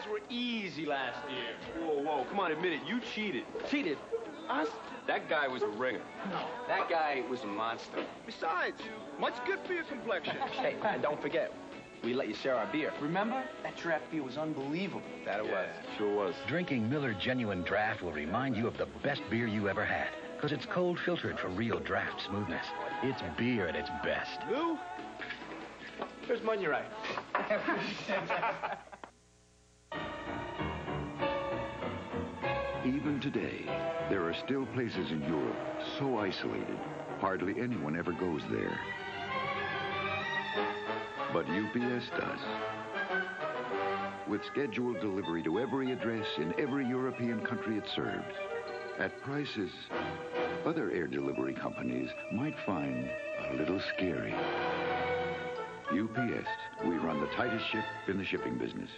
guys were easy last year. Whoa, whoa, come on, admit it. You cheated. Cheated? Us? That guy was a ringer. That guy was a monster. Besides, much good for your complexion. Hey, and don't forget, we let you share our beer. Remember? That draft beer was unbelievable. That it was. Sure was. Drinking Miller Genuine Draft will remind you of the best beer you ever had, because it's cold filtered for real draft smoothness. It's beer at its best. Lou? Here's money right. Even today, there are still places in Europe so isolated, hardly anyone ever goes there. But UPS does. With scheduled delivery to every address in every European country it serves, at prices other air delivery companies might find a little scary. UPS, we run the tightest ship in the shipping business.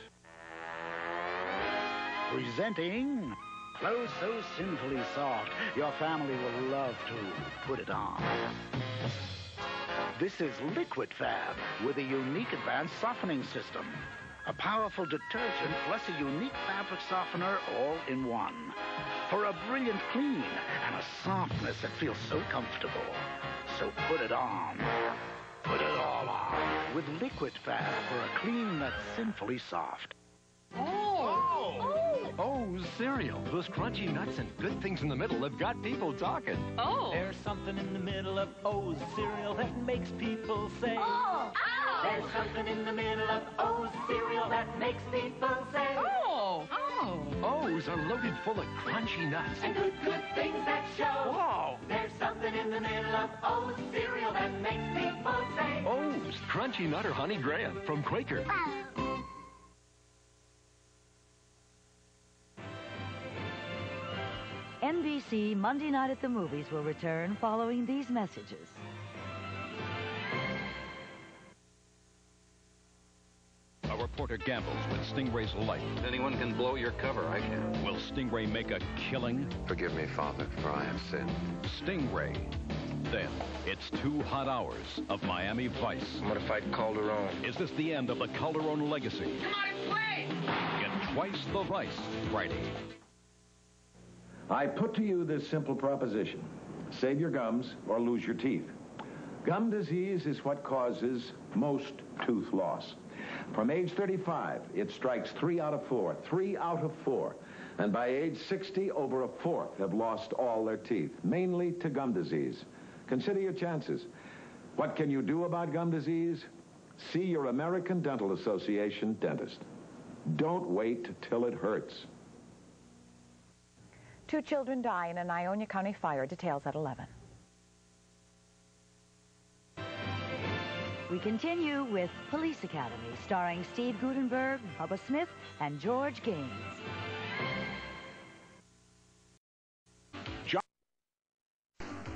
Presenting Clothes So Sinfully Soft, your family will love to put it on. This is Liquid Fab with a unique advanced softening system. A powerful detergent plus a unique fabric softener all in one. For a brilliant clean and a softness that feels so comfortable. So put it on. Put it all on with Liquid Fab for a clean that's sinfully soft. O's cereal. Those crunchy nuts and good things in the middle have got people talking. Oh. There's something in the middle of O's cereal that makes people say, Oh. Ow. There's something in the middle of O's cereal that makes people say, Oh. Oh. O's are loaded full of crunchy nuts. And good things that show. Whoa. There's something in the middle of O's cereal that makes people say, O's Crunchy Nut or Honey Graham from Quaker. NBC Monday Night at the Movies will return following these messages. A reporter gambles with Stingray's life. Anyone can blow your cover, I can. Will Stingray make a killing? Forgive me, Father, for I have sinned. Stingray. Then, it's 2 hot hours of Miami Vice. I'm gonna fight Calderon. Is this the end of the Calderon legacy? Come on, play! Get twice the Vice Friday. I put to you this simple proposition. Save your gums or lose your teeth. Gum disease is what causes most tooth loss. From age 35, it strikes 3 out of 4. 3 out of 4. And by age 60, over a fourth have lost all their teeth, mainly to gum disease. Consider your chances. What can you do about gum disease? See your American Dental Association dentist. Don't wait till it hurts. 2 children die in an Ionia County fire. Details at 11. We continue with Police Academy, starring Steve Gutenberg, Bubba Smith, and George Gaines.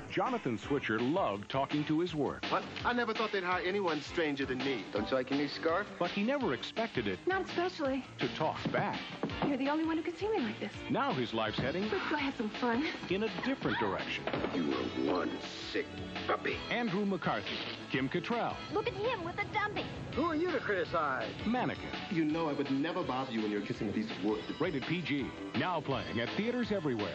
Jonathan Switcher loved talking to his work. What? I never thought they'd hire anyone stranger than me. Don't you like your new scarf? But he never expected it Not especially. to talk back. You're the only one who can see me like this. Now his life's heading Let's go have some fun. in a different direction. You are one sick puppy. Andrew McCarthy, Kim Cattrall, Look at him with the dummy. Who are you to criticize? Mannequin. You know I would never bother you when you're kissing a piece of wood. Rated PG. Now playing at theaters everywhere.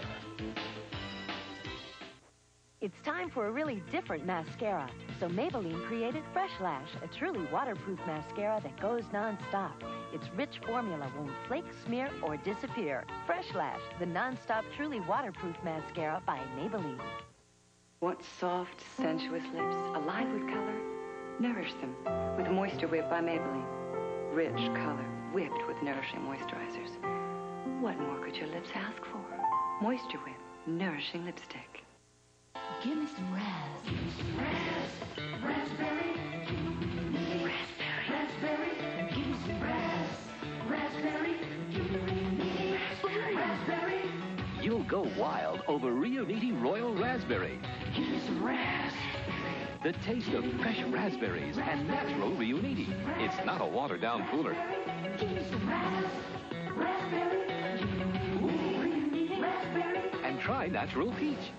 It's time for a really different mascara. So Maybelline created Fresh Lash, a truly waterproof mascara that goes non-stop. Its rich formula won't flake, smear, or disappear. Fresh Lash, the non-stop truly waterproof mascara by Maybelline. Want soft, sensuous lips, alive with color? Nourish them with Moisture Whip by Maybelline. Rich color, whipped with nourishing moisturizers. What more could your lips ask for? Moisture Whip, nourishing lipstick. Give me some raspberry. Raspberry. Give me some raspberry. Raspberry. You'll go wild over Riunite Royal Raspberry. Give me some raspberry. The taste of fresh raspberries and natural Riunite. It's not a watered-down cooler. Give me some raspberry. Raspberry. And try natural peach.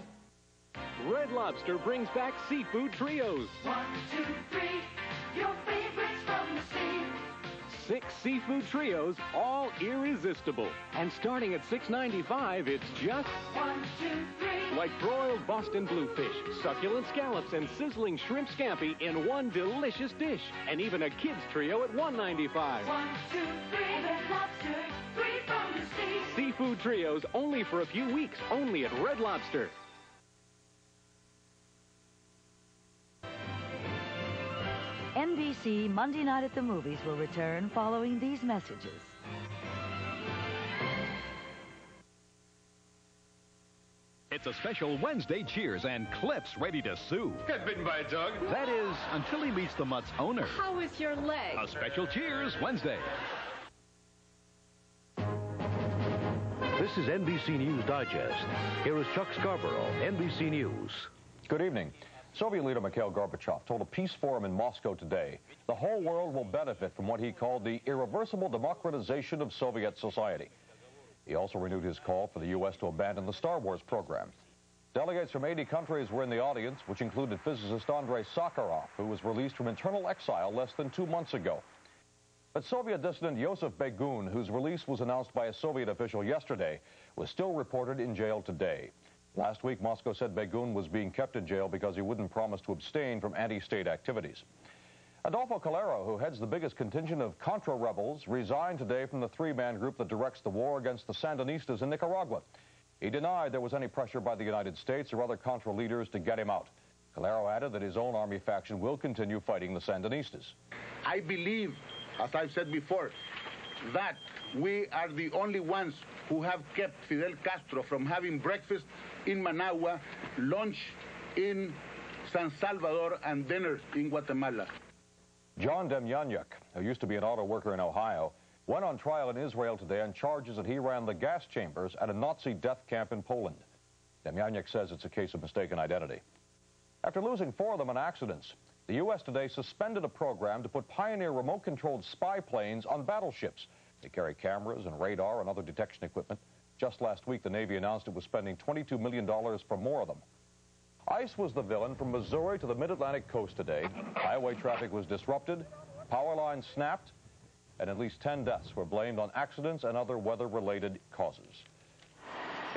Red Lobster brings back seafood trios. 1, 2, 3, your favorites from the sea. 6 seafood trios, all irresistible. And starting at $6.95, it's just 1, 2, 3. like broiled Boston bluefish, succulent scallops, and sizzling shrimp scampi in one delicious dish. And even a kids trio at $1.95. 1, 2, 3. Red Lobster, 3 from the sea. Seafood trios only for a few weeks, only at Red Lobster. NBC Monday Night at the Movies will return following these messages. It's a special Wednesday cheers and Cliff's ready to sue. Got bitten by a dog. That is, until he meets the mutt's owner. How is your leg? A special cheers Wednesday. This is NBC News Digest. Here is Chuck Scarborough, NBC News. Good evening. Soviet leader Mikhail Gorbachev told a peace forum in Moscow today the whole world will benefit from what he called the irreversible democratization of Soviet society. He also renewed his call for the U.S. to abandon the Star Wars program. Delegates from 80 countries were in the audience, which included physicist Andrei Sakharov, who was released from internal exile less than 2 months ago. But Soviet dissident Yosef Begun, whose release was announced by a Soviet official yesterday, was still reported in jail today. Last week, Moscow said Begun was being kept in jail because he wouldn't promise to abstain from anti-state activities. Adolfo Calero, who heads the biggest contingent of Contra rebels, resigned today from the three-man group that directs the war against the Sandinistas in Nicaragua. He denied there was any pressure by the United States or other Contra leaders to get him out. Calero added that his own army faction will continue fighting the Sandinistas. I believe, as I've said before, that we are the only ones who have kept Fidel Castro from having breakfast in Managua, lunch in San Salvador, and dinner in Guatemala. John Demjanjuk, who used to be an auto worker in Ohio, went on trial in Israel today on charges that he ran the gas chambers at a Nazi death camp in Poland. Demjanjuk says it's a case of mistaken identity. After losing 4 of them in accidents, the U.S. today suspended a program to put Pioneer remote-controlled spy planes on battleships. They carry cameras and radar and other detection equipment. Just last week, the Navy announced it was spending $22 million for more of them. ICE was the villain from Missouri to the mid-Atlantic coast today. Highway traffic was disrupted, power lines snapped, and at least 10 deaths were blamed on accidents and other weather-related causes.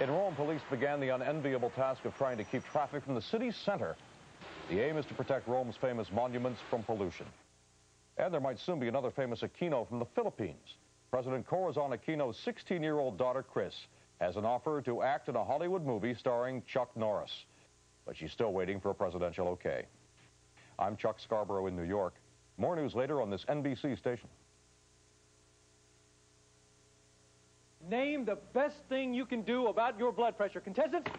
In Rome, police began the unenviable task of trying to keep traffic from the city's center. The aim is to protect Rome's famous monuments from pollution. And there might soon be another famous Aquino from the Philippines. President Corazon Aquino's 16-year-old daughter, Chris, has an offer to act in a Hollywood movie starring Chuck Norris. But she's still waiting for a presidential okay. I'm Chuck Scarborough in New York. More news later on this NBC station. Name the best thing you can do about your blood pressure. Contestants,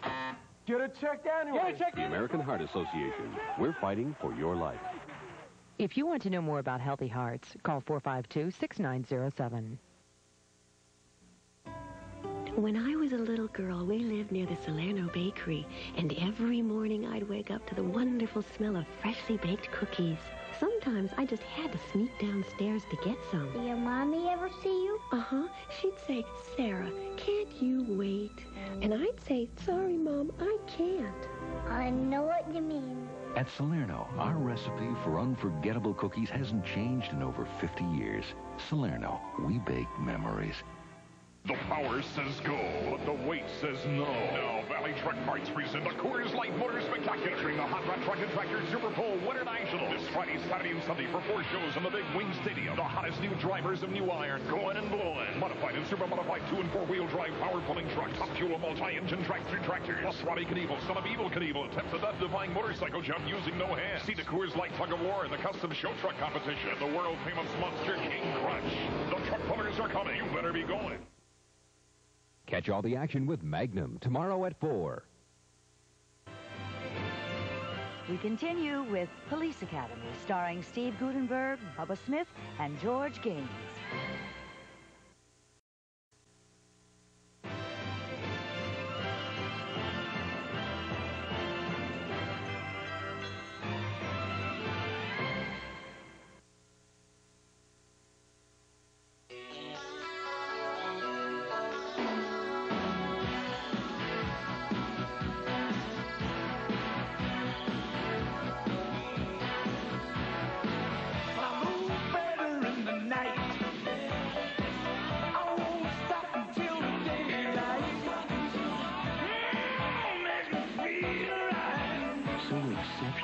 get it checked anyway. Get it checked The American Heart Association. We're fighting for your life. If you want to know more about healthy hearts, call 452-6907. When I was a little girl, we lived near the Salerno bakery, and every morning I'd wake up to the wonderful smell of freshly baked cookies. Sometimes I just had to sneak downstairs to get some. Did your mommy ever see you? Uh-huh. She'd say, Sarah, can't you wait? And I'd say, sorry, Mom, I can't. I know what you mean. At Salerno, our recipe for unforgettable cookies hasn't changed in over 50 years. Salerno, we bake memories. The power says go, but the weight says no. Now, Valley Truck Parts present the Coors Light Motor Spectacular, featuring the Hot Rod Truck and Tractor Super Bowl Winter National. This Friday, Saturday, and Sunday for 4 shows in the Big Wing Stadium. The hottest new drivers of new iron, going and blowing. Modified and super modified 2- and 4-wheel drive power pulling trucks. Top fuel multi-engine tractors. Plus Robbie Knievel, son of Evil Knievel, attempts a death-defying motorcycle jump using no hands. See the Coors Light Tug of War in the custom show truck competition. And the world-famous Monster King Crunch. The truck pullers are coming. You better be going. Catch all the action with Magnum tomorrow at 4. We continue with Police Academy, starring Steve Gutenberg, Bubba Smith, and George Gaines.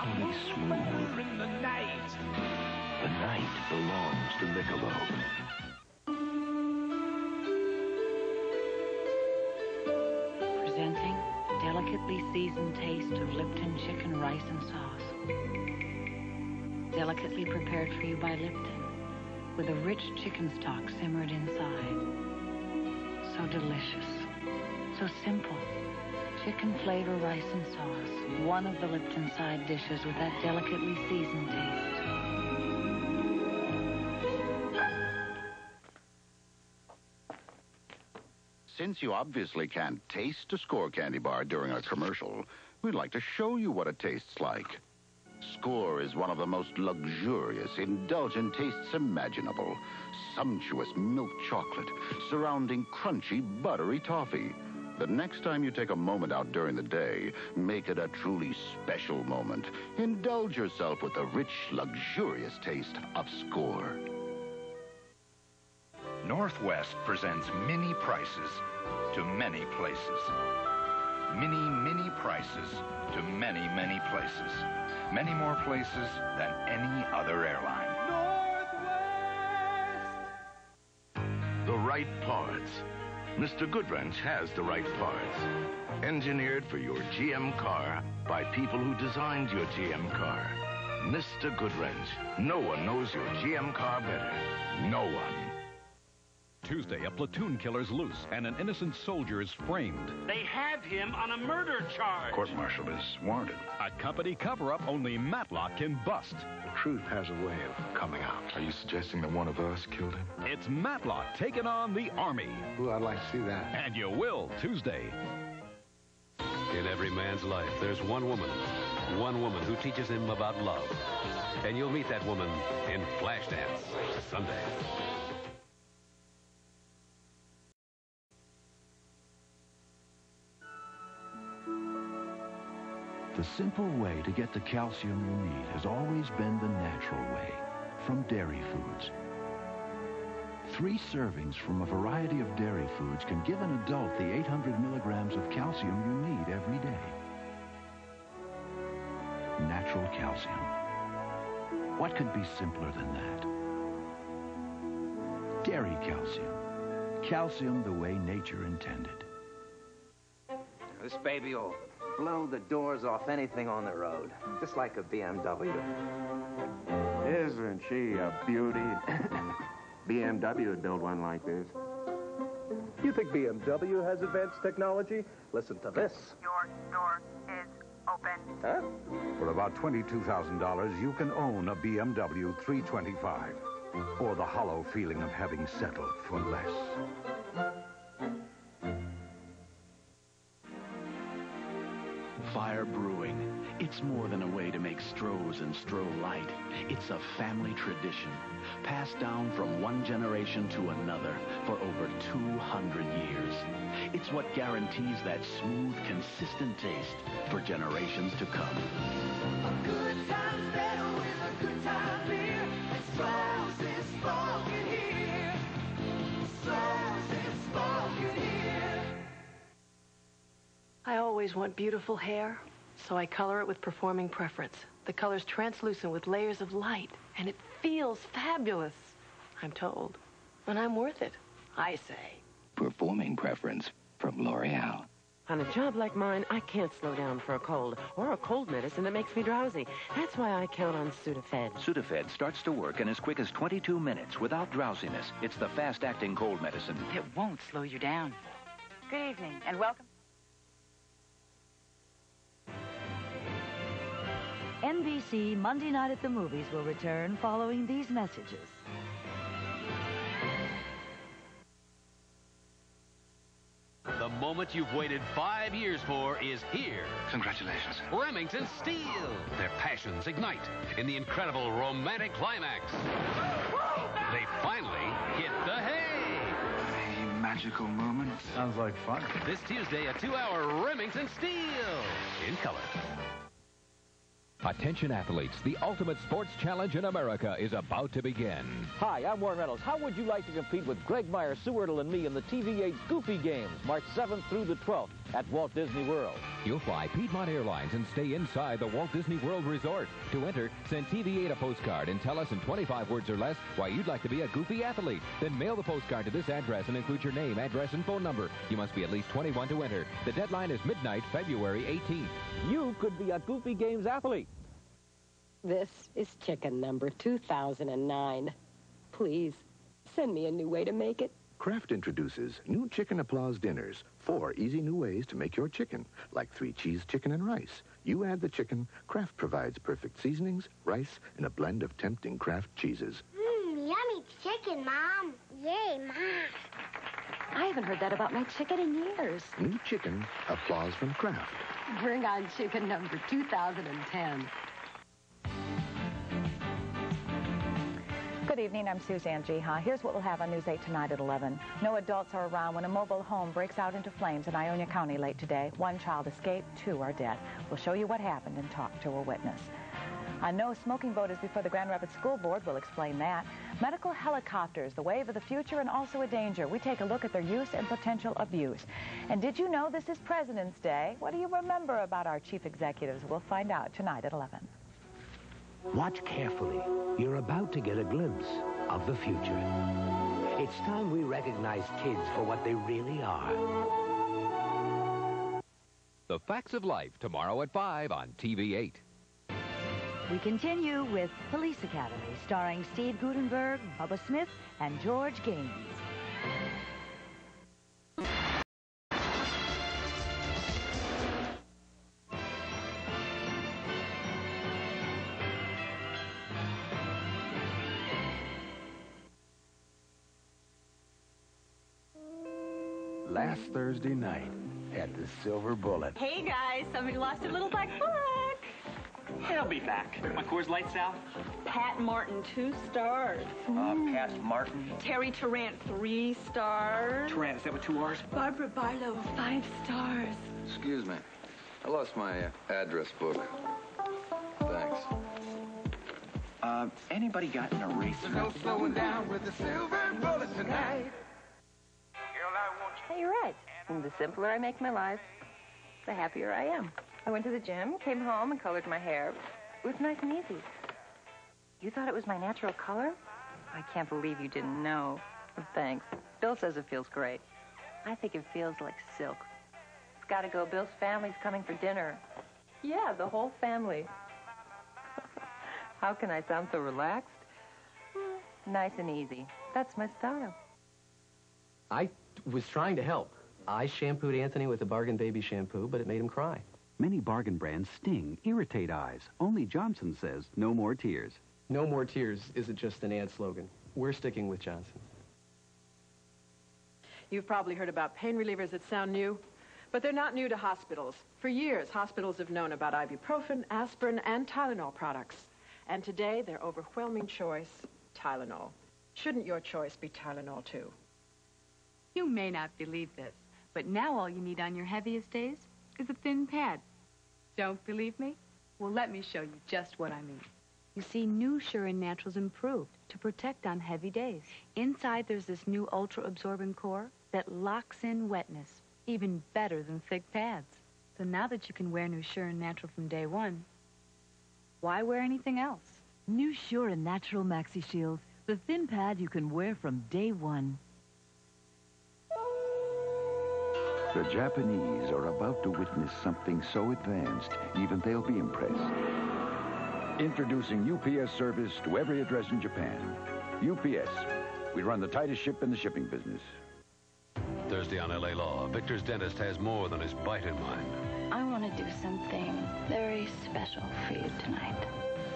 equally smooth. In the night. The night belongs to Michelob. Presenting the delicately seasoned taste of Lipton chicken rice and sauce. Delicately prepared for you by Lipton, with a rich chicken stock simmered inside. So delicious, so simple. Chicken flavor rice and sauce, one of the Lipton side dishes with that delicately seasoned taste. Since you obviously can't taste a Skor candy bar during a commercial, we'd like to show you what it tastes like. Skor is one of the most luxurious, indulgent tastes imaginable. Sumptuous milk chocolate surrounding crunchy, buttery toffee. The next time you take a moment out during the day, make it a truly special moment. Indulge yourself with the rich, luxurious taste of Skor. Northwest presents mini prices to many places. Mini prices to many places. Many more places than any other airline. The right parts. Mr. Goodwrench has the right parts. Engineered for your GM car by people who designed your GM car. Mr. Goodwrench. No one knows your GM car better. No one. Tuesday, a platoon killer's loose and an innocent soldier is framed. They have him on a murder charge. Court-martial is warranted. A company cover-up only Matlock can bust. The truth has a way of coming out. Are you suggesting that one of us killed him? It's Matlock taking on the Army. Ooh, I'd like to see that. And you will Tuesday. In every man's life, there's one woman who teaches him about love. And you'll meet that woman in Flashdance Sunday. The simple way to get the calcium you need has always been the natural way, from dairy foods. 3 servings from a variety of dairy foods can give an adult the 800 milligrams of calcium you need every day. Natural calcium. What could be simpler than that? Dairy calcium. Calcium the way nature intended. This baby will blow the doors off anything on the road, just like a BMW. Isn't she a beauty? BMW would build one like this. You think BMW has advanced technology? Listen to this. Your door is open. Huh? For about $22,000, you can own a BMW 325. Or the hollow feeling of having settled for less. Fire Brewing. It's more than a way to make Strohs and Stroh Light. It's a family tradition, passed down from one generation to another for over 200 years. It's what guarantees that smooth, consistent taste for generations to come. A good time's better with a good time beer. And Strohs is spoken here. Strohs is spoken here. I always want beautiful hair, so I color it with Performing Preference. The color's translucent with layers of light, and it feels fabulous, I'm told. And I'm worth it, I say. Performing Preference from L'Oreal. On a job like mine, I can't slow down for a cold or a cold medicine that makes me drowsy. That's why I count on Sudafed. Sudafed starts to work in as quick as 22 minutes without drowsiness. It's the fast-acting cold medicine. It won't slow you down. Good evening, and welcome. NBC Monday Night at the Movies will return following these messages. The moment you've waited 5 years for is here. Congratulations. Remington Steele. Their passions ignite in the incredible romantic climax. They finally hit the hay. A magical moment. Sounds like fun. This Tuesday, a 2-hour Remington Steele in color. Attention athletes, the ultimate sports challenge in America is about to begin. Hi, I'm Warren Reynolds. How would you like to compete with Greg Meyer, Sue Ertl, and me in the TV8 Goofy Games, March 7th through the 12th at Walt Disney World? You'll fly Piedmont Airlines and stay inside the Walt Disney World Resort. To enter, send TV8 a postcard and tell us in 25 words or less why you'd like to be a goofy athlete. Then mail the postcard to this address and include your name, address, and phone number. You must be at least 21 to enter. The deadline is midnight, February 18th. You could be a Goofy Games athlete. This is chicken number 2009. Please, send me a new way to make it. Kraft introduces new Chicken Applause dinners. 4 easy new ways to make your chicken, like 3 cheese chicken and rice. You add the chicken, Kraft provides perfect seasonings, rice, and a blend of tempting Kraft cheeses. Yummy chicken, Mom. Yay, Mom. I haven't heard that about my chicken in years. New chicken, applause from Kraft. Bring on chicken number 2010. Good evening, I'm Suzanne Jiha. Here's what we'll have on News 8 tonight at 11. No adults are around when a mobile home breaks out into flames in Ionia County late today. 1 child escaped, 2 are dead. We'll show you what happened and talk to a witness. A no smoking vote is before the Grand Rapids School Board. We'll explain that. Medical helicopters, the wave of the future and also a danger. We take a look at their use and potential abuse. And did you know this is President's Day? What do you remember about our chief executives? We'll find out tonight at 11. Watch carefully. You're about to get a glimpse of the future. It's time we recognize kids for what they really are. The Facts of Life, tomorrow at 5 on TV8. We continue with Police Academy, starring Steve Gutenberg, Bubba Smith, and George Gaines. Last Thursday night at the Silver Bullet. Hey guys, somebody lost a little black book. I'll be back. My Coors Light Sauce. Pat Martin, 2 stars. Pat Martin. Terry Tarrant, 3 stars. Tarrant, is that with 2 R's? Barbara Barlow, 5 stars. Excuse me. I lost my address book. Thanks. Anybody got an eraser? No slowing down with the Silver Bullet tonight. Hey, you're right. And the simpler I make my life, the happier I am. I went to the gym, came home, and colored my hair. It was nice and easy. You thought it was my natural color? I can't believe you didn't know. Thanks. Bill says it feels great. I think it feels like silk. It's got to go. Bill's family's coming for dinner. Yeah, the whole family. How can I sound so relaxed? Nice and easy. That's my style. I was trying to help. I shampooed Anthony with a Bargain Baby shampoo, but it made him cry. Many Bargain brands sting, irritate eyes. Only Johnson says no more tears. No more tears isn't just an ad slogan. We're sticking with Johnson. You've probably heard about pain relievers that sound new, but they're not new to hospitals. For years, hospitals have known about ibuprofen, aspirin, and Tylenol products. And today, their overwhelming choice, Tylenol. Shouldn't your choice be Tylenol, too? You may not believe this, but now all you need on your heaviest days is a thin pad. Don't believe me? Well, let me show you just what I mean. You see, new Sure and Naturals improved to protect on heavy days. Inside, there's this new ultra-absorbent core that locks in wetness, even better than thick pads. So now that you can wear new Sure and Natural from day one, why wear anything else? New Sure and Natural Maxi Shield, the thin pad you can wear from day one. The Japanese are about to witness something so advanced, even they'll be impressed. Introducing UPS service to every address in Japan. UPS. We run the tightest ship in the shipping business. Thursday on LA Law, Victor's dentist has more than his bite in mind. I want to do something very special for you tonight.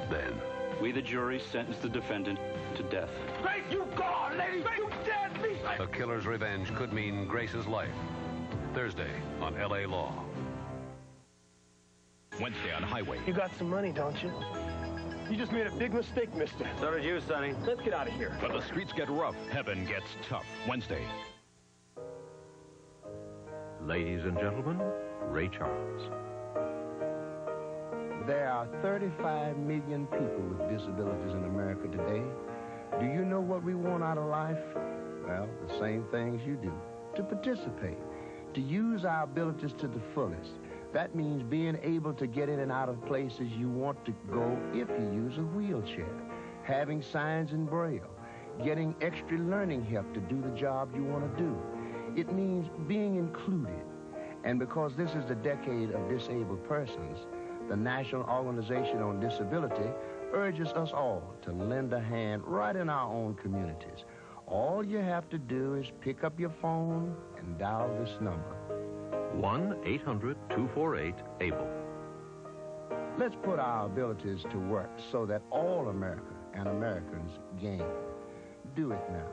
Then, we, the jury, sentence the defendant to death. Thank you, God, lady! You dead me! a killer's revenge could mean Grace's life. Thursday on LA Law. Wednesday on Highway. You got some money, don't you? You just made a big mistake, mister. So did you, Sonny. Let's get out of here. When the streets get rough, heaven gets tough. Wednesday. Ladies and gentlemen, Ray Charles. There are 35 million people with disabilities in America today. Do you know what we want out of life? Well, the same things you do. To participate, to use our abilities to the fullest. That means being able to get in and out of places you want to go if you use a wheelchair, having signs in Braille, getting extra learning help to do the job you want to do. It means being included. And because this is the decade of disabled persons, the National Organization on Disability urges us all to lend a hand right in our own communities. All you have to do is pick up your phone and dial this number. 1-800-248-ABLE. Let's put our abilities to work so that all America and Americans gain. Do it now.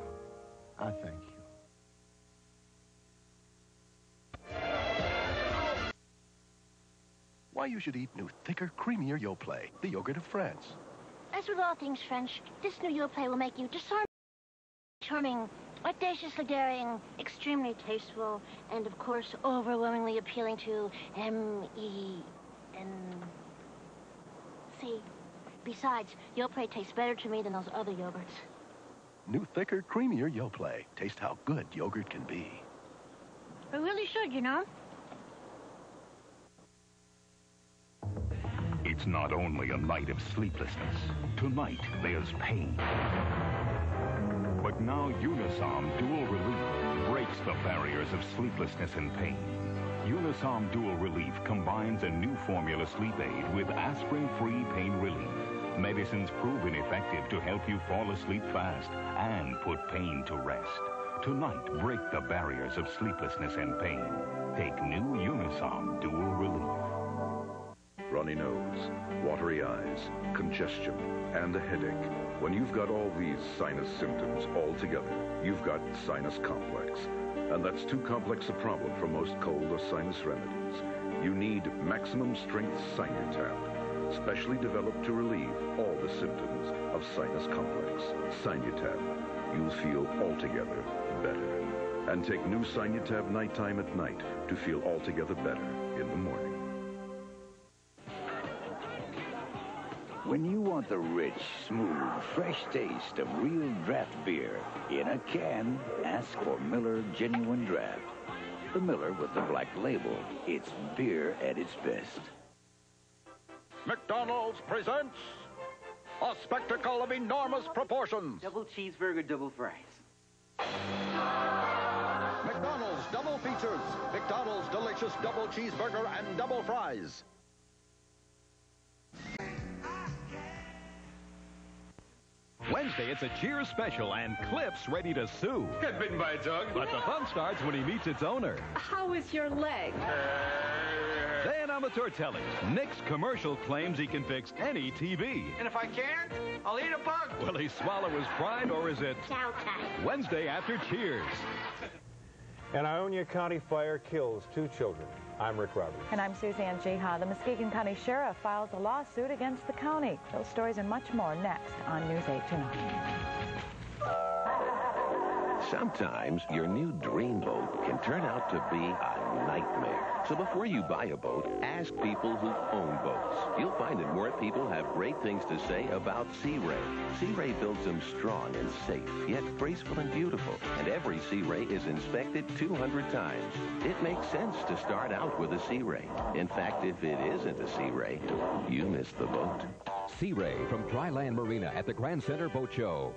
I thank you. Why you should eat new, thicker, creamier Yoplait, the yogurt of France. As with all things French, this new Yoplait will make you disarming, charming, audaciously daring, extremely tasteful, and of course, overwhelmingly appealing to M-E-N-C. Besides, Yoplait tastes better to me than those other yogurts. New, thicker, creamier Yoplait. Taste how good yogurt can be. I really should, you know. It's not only a night of sleeplessness. Tonight, there's pain. But now Unisom Dual Relief breaks the barriers of sleeplessness and pain. Unisom Dual Relief combines a new formula sleep aid with aspirin-free pain relief. Medicines proven effective to help you fall asleep fast and put pain to rest. Tonight, break the barriers of sleeplessness and pain. Take new Unisom Dual Relief. Runny nose, watery eyes, congestion, and a headache. When you've got all these sinus symptoms all together, you've got sinus complex. And that's too complex a problem for most cold or sinus remedies. You need maximum strength Sinutab, specially developed to relieve all the symptoms of sinus complex. Sinutab, you'll feel altogether better. And take new Sinutab nighttime at night to feel altogether better in the morning. When you want the rich, smooth, fresh taste of real draft beer in a can, ask for Miller Genuine Draft. The Miller with the black label. It's beer at its best. McDonald's presents a spectacle of enormous proportions. Double cheeseburger, double fries. McDonald's double features. McDonald's delicious double cheeseburger and double fries. Wednesday, it's a Cheers special and Cliff's ready to sue. Got bitten by a dog. But the fun starts when he meets its owner. How is your leg? Then on the Tortellis, Nick's commercial claims he can fix any TV. And if I can't, I'll eat a bug. Will he swallow his pride, or is it Chow time? Wednesday after Cheers? An Ionia County fire kills 2 children. I'm Rick Roberts. And I'm Suzanne Jiha. The Muskegon County Sheriff files a lawsuit against the county. Those stories and much more next on News 8 Tonight. Sometimes your new dream boat can turn out to be a nightmare. So before you buy a boat, ask people who own boats. You'll find that more people have great things to say about Sea Ray. Sea Ray builds them strong and safe, yet graceful and beautiful. And every Sea Ray is inspected 200 times. It makes sense to start out with a Sea Ray. In fact, if it isn't a Sea Ray, you missed the boat. Sea Ray from Dryland Marina at the Grand Center Boat Show.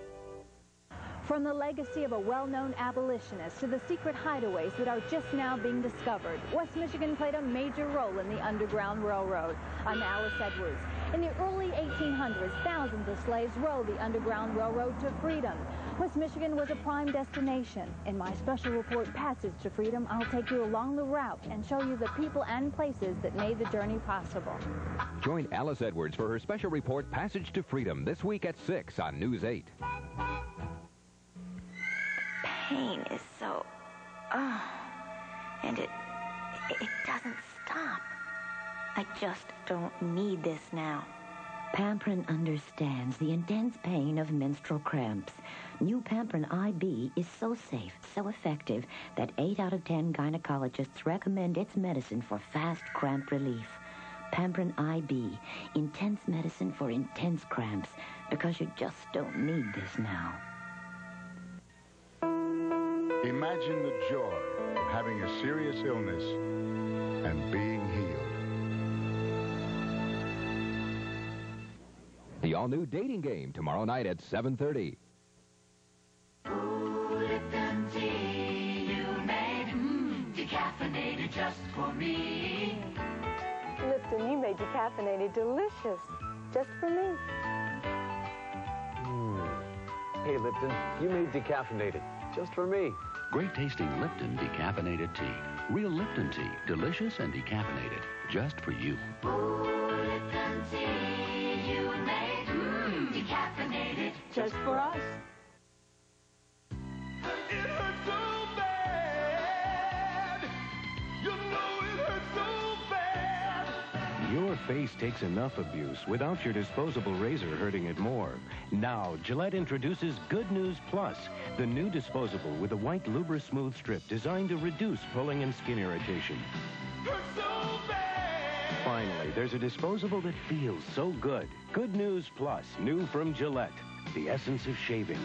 From the legacy of a well-known abolitionist to the secret hideaways that are just now being discovered, West Michigan played a major role in the Underground Railroad. I'm Alice Edwards. In the early 1800s, thousands of slaves rode the Underground Railroad to freedom. West Michigan was a prime destination. In my special report, Passage to Freedom, I'll take you along the route and show you the people and places that made the journey possible. Join Alice Edwards for her special report, Passage to Freedom, this week at 6 on News 8. Pain is so... and it doesn't stop. I just don't need this now. Pamprin understands the intense pain of menstrual cramps. New Pamprin IB is so safe, so effective, that 8 out of 10 gynecologists recommend its medicine for fast cramp relief. Pamprin IB, intense medicine for intense cramps, because you just don't need this now. Imagine the joy of having a serious illness and being healed. The all-new Dating Game, tomorrow night at 7:30. Lipton tea you made, decaffeinated just for me. Lipton, you made decaffeinated delicious, just for me. Hey, Lipton, you made decaffeinated, just for me. Great tasting Lipton decaffeinated tea. Real Lipton tea, delicious and decaffeinated, just for you. Lipton tea you made, decaffeinated Just for us. It hurts so bad. You know it hurts so bad. Your face takes enough abuse without your disposable razor hurting it more. Now, Gillette introduces Good News Plus, the new disposable with a white Lubra-Smooth strip designed to reduce pulling and skin irritation. Hurts so bad. Finally, there's a disposable that feels so good. Good News Plus, new from Gillette, the essence of shaving.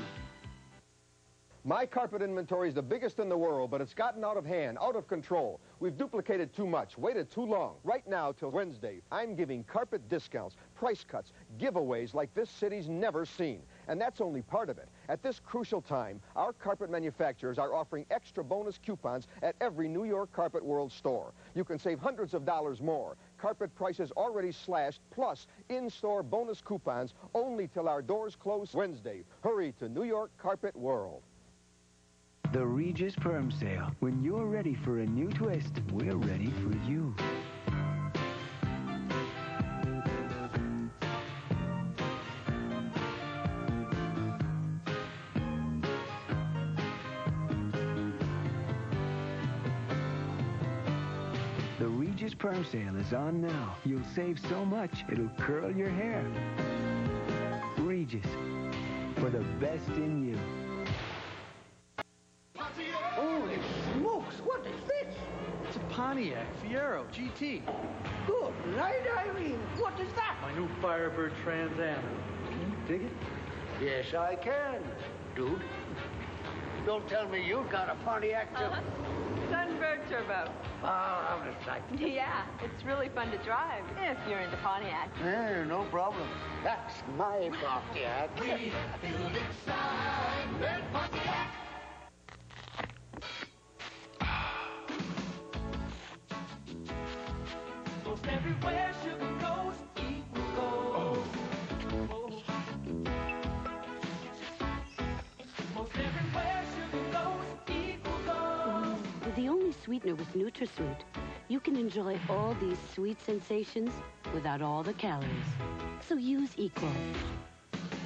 My carpet inventory is the biggest in the world, but it's gotten out of hand, out of control. We've duplicated too much, waited too long. Right now, till Wednesday, I'm giving carpet discounts, price cuts, giveaways like this city's never seen. And that's only part of it. At this crucial time, our carpet manufacturers are offering extra bonus coupons at every New York Carpet World store. You can save hundreds of dollars more. Carpet prices already slashed, plus in-store bonus coupons only till our doors close Wednesday. Hurry to New York Carpet World. The Regis Perm Sale. When you're ready for a new twist, we're ready for you. The Regis Perm Sale is on now. You'll save so much, it'll curl your hair. Regis, for the best in you. Holy smokes, what is this? It's a Pontiac Fiero GT. Good night, Irene. What is that? My new Firebird Trans Am. Can you dig it? Yes, I can, dude. Don't tell me you got a Pontiac, too. Sunbird Turbo. Oh, out of sight. Yeah, it's really fun to drive if you're into Pontiac. Yeah, no problem. That's my Pontiac. We feel inside red Pontiac. Most everywhere sugar goes, equal goes. Most everywhere sugar goes, equal goes. With the only sweetener with NutraSweet, you can enjoy all these sweet sensations without all the calories. So use Equal.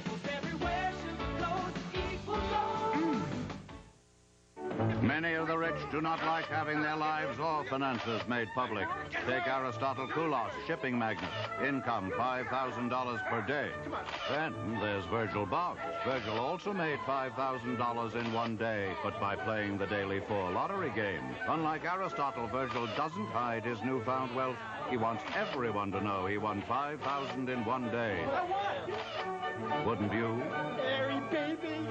Most everywhere sugar goes, equal goes. Many of the rich do not like having their lives or finances made public. Take Aristotle Koulos, shipping magnate. Income $5,000 per day. Then there's Virgil Boggs. Virgil also made $5,000 in one day, but by playing the Daily 4 lottery game. Unlike Aristotle, Virgil doesn't hide his newfound wealth. He wants everyone to know he won $5,000 in one day. Wouldn't you? Harry, baby.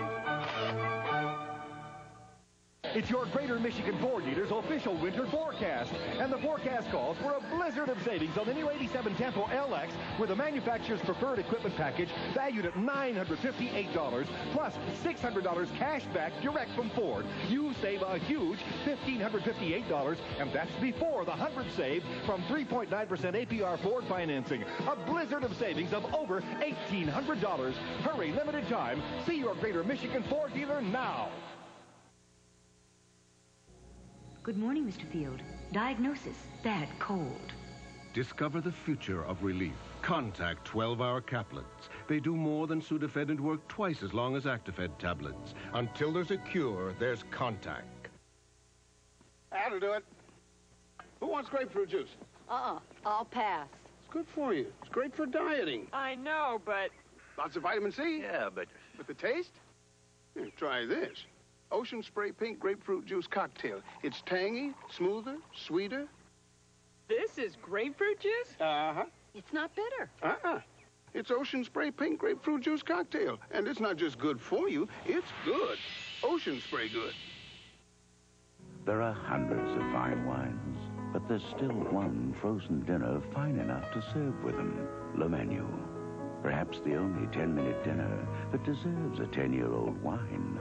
It's your Greater Michigan Ford dealer's official winter forecast. And the forecast calls for a blizzard of savings on the new 87 Tempo LX with a manufacturer's preferred equipment package valued at $958 plus $600 cash back direct from Ford. You save a huge $1,558, and that's before the $100 saved from 3.9% APR Ford financing. A blizzard of savings of over $1,800. Hurry, limited time. See your Greater Michigan Ford dealer now. Good morning, Mr. Field. Diagnosis, bad cold. Discover the future of relief. Contact 12-hour caplets. They do more than Sudafed and work twice as long as Actifed tablets. Until there's a cure, there's Contact. That'll do it. Who wants grapefruit juice? I'll pass. It's good for you. It's great for dieting. I know, but... Lots of vitamin C? Yeah, but... But the taste? Here, try this. Ocean Spray Pink Grapefruit Juice Cocktail. It's tangy, smoother, sweeter. This is grapefruit juice? Uh-huh. It's not bitter. It's Ocean Spray Pink Grapefruit Juice Cocktail. And it's not just good for you, it's good. Ocean Spray good. There are hundreds of fine wines, but there's still one frozen dinner fine enough to serve with them. Le Menu. Perhaps the only 10-minute dinner that deserves a 10-year-old wine.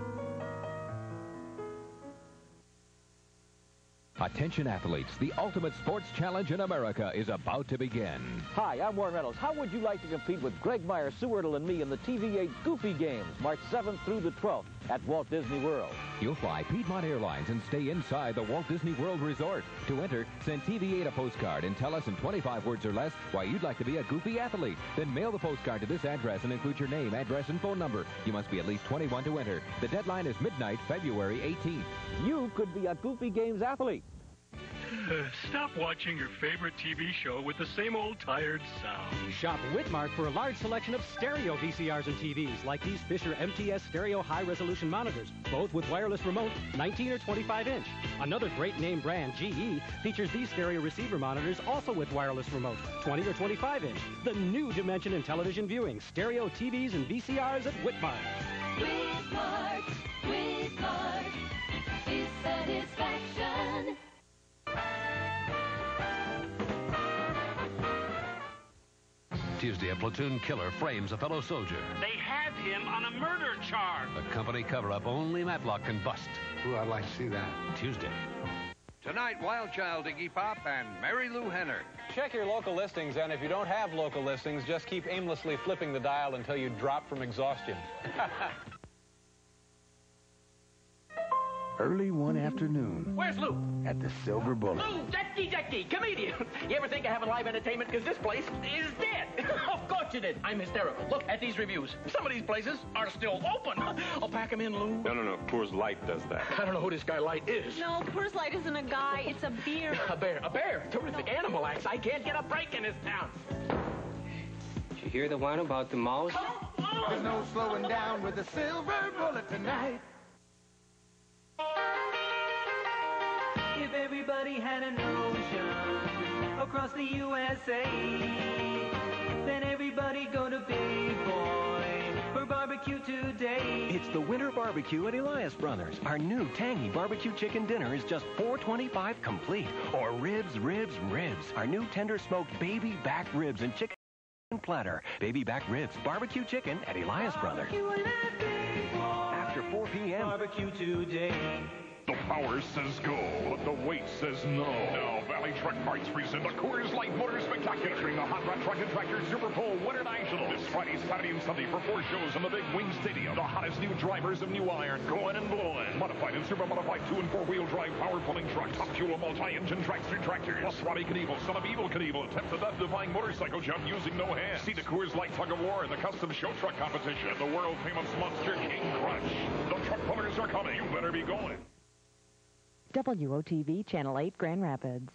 Attention athletes, the ultimate sports challenge in America is about to begin. Hi, I'm Warren Reynolds. How would you like to compete with Greg Meyer, Sue Ertl, and me in the TV8 Goofy Games, March 7th through the 12th at Walt Disney World? You'll fly Piedmont Airlines and stay inside the Walt Disney World Resort. To enter, send TV8 a postcard and tell us in 25 words or less why you'd like to be a goofy athlete. Then mail the postcard to this address and include your name, address, and phone number. You must be at least 21 to enter. The deadline is midnight, February 18th. You could be a Goofy Games athlete. Stop watching your favorite TV show with the same old tired sound. Shop Whitmark for a large selection of stereo VCRs and TVs, like these Fisher MTS stereo high-resolution monitors, both with wireless remote, 19 or 25-inch. Another great name brand, GE, features these stereo receiver monitors, also with wireless remote, 20 or 25-inch. The new dimension in television viewing, stereo TVs and VCRs at Whitmark. Whitmark is satisfaction. Tuesday, a platoon killer frames a fellow soldier. They have him on a murder charge. A company cover-up only Matlock can bust. Ooh, I'd like to see that. Tuesday. Tonight, Wild Child, Iggy Pop, and Mary Lou Henner. Check your local listings, and if you don't have local listings, just keep aimlessly flipping the dial until you drop from exhaustion. Early one afternoon. Where's Lou? At the Silver Bullet. Lou, Jackie, comedian. You ever think of having live entertainment? Because this place is dead. Of course you did. I'm hysterical. Look at these reviews. Some of these places are still open. I'll pack them in, Lou. No. Coors Light does that. I don't know who this guy Light is. No, Coors Light isn't a guy. It's a beer. A bear. Terrific animal acts. I can't get a break in this town. Did you hear the one about the mouse? There's no slowing down with the Silver Bullet tonight. If everybody had an ocean across the USA, then everybody go to Big Boy for barbecue today. It's the winter barbecue at Elias Brothers. Our new tangy barbecue chicken dinner is just $4.25 complete. Or ribs. Our new tender smoked baby back ribs and chicken platter. Baby back ribs, barbecue chicken at Elias Brothers. After 4 p.m. Barbecue today. The power says go, but the weight says no. Now, Valley Truck Parts present the Coors Light Motor Spectacular, featuring the Hot Rod Truck and Tractor Super Bowl Winter National. This Friday, Saturday, and Sunday for 4 shows in the Big Wing Stadium. The hottest new drivers of new iron, going and blowing. Modified and super modified 2- and 4-wheel drive power pulling trucks. Top fuel multi-engine dragster tractors. Plus Robbie Knievel, son of Evil Knievel, attempts a death-defying motorcycle jump using no hands. See the Coors Light Tug of War in the custom show truck competition. And the world-famous monster King Crunch. The truck pullers are coming. You better be going. WOTV Channel 8, Grand Rapids.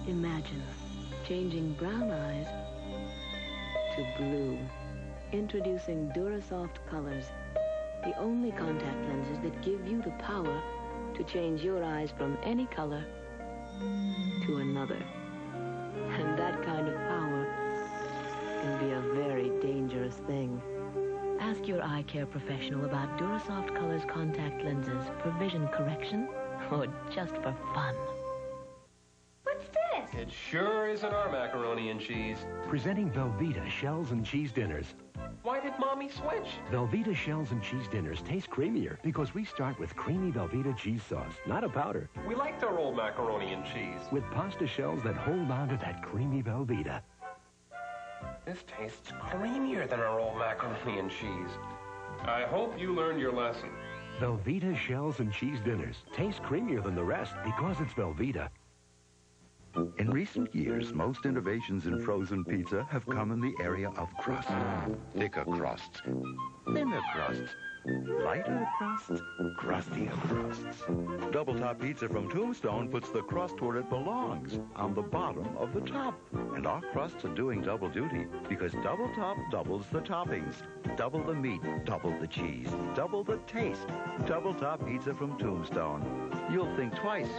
Imagine changing brown eyes to blue. Introducing Durasoft Colors, the only contact lenses that give you the power to change your eyes from any color to another. And that kind of power can be a very dangerous thing. Ask your eye care professional about Durasoft Colors contact lenses for vision correction or just for fun. What's this? It sure isn't our macaroni and cheese. Presenting Velveeta Shells and Cheese Dinners. Why did Mommy switch? Velveeta Shells and Cheese Dinners taste creamier because we start with creamy Velveeta cheese sauce, not a powder. We liked our old macaroni and cheese. With pasta shells that hold on to that creamy Velveeta. This tastes creamier than our old macaroni and cheese. I hope you learned your lesson. Velveeta Shells and Cheese Dinners taste creamier than the rest because it's Velveeta. In recent years, most innovations in frozen pizza have come in the area of crust. Thicker crusts, thinner crusts, lighter crusts, crustier crusts. Double Top Pizza from Tombstone puts the crust where it belongs, on the bottom of the top. And our crusts are doing double duty because Double Top doubles the toppings. Double the meat, double the cheese, double the taste. Double Top Pizza from Tombstone. You'll think twice